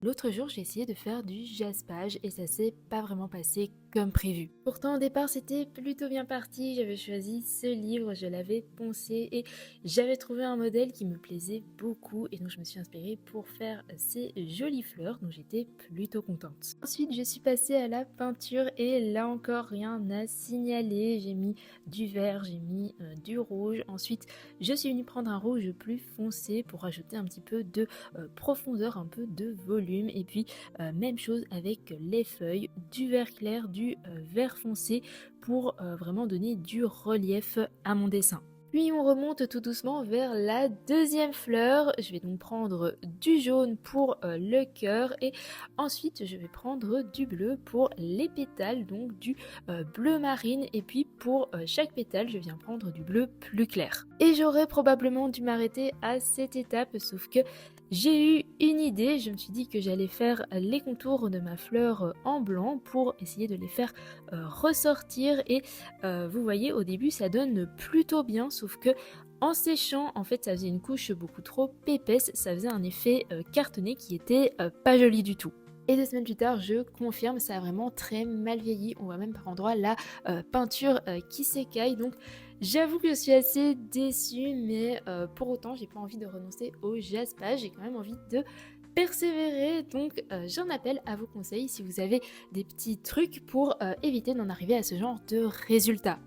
L'autre jour, j'ai essayé de faire du jaspage et ça s'est pas vraiment passé comme prévu. Pourtant, au départ, c'était plutôt bien parti. J'avais choisi ce livre, je l'avais poncé et j'avais trouvé un modèle qui me plaisait beaucoup. Et donc, je me suis inspirée pour faire ces jolies fleurs, donc j'étais plutôt contente. Ensuite, je suis passée à la peinture et là encore, rien à signaler. J'ai mis du vert, j'ai mis du rouge. Ensuite, je suis venue prendre un rouge plus foncé pour rajouter un petit peu de profondeur, un peu de volume. Et puis même chose avec les feuilles, du vert clair, du vert foncé pour vraiment donner du relief à mon dessin. Puis on remonte tout doucement vers la deuxième fleur. Je vais donc prendre du jaune pour le cœur et ensuite je vais prendre du bleu pour les pétales, donc du bleu marine, et puis pour chaque pétale je viens prendre du bleu plus clair. Et j'aurais probablement dû m'arrêter à cette étape, sauf que j'ai eu une idée. Je me suis dit que j'allais faire les contours de ma fleur en blanc pour essayer de les faire ressortir et vous voyez, au début ça donne plutôt bien, sauf que en séchant, en fait ça faisait une couche beaucoup trop épaisse, ça faisait un effet cartonné qui était pas joli du tout. Et 2 semaines plus tard, je confirme, ça a vraiment très mal vieilli. On voit même par endroits la peinture qui s'écaille. Donc j'avoue que je suis assez déçue, mais pour autant, j'ai pas envie de renoncer au jaspage. J'ai quand même envie de persévérer. Donc j'en appelle à vos conseils si vous avez des petits trucs pour éviter d'en arriver à ce genre de résultat.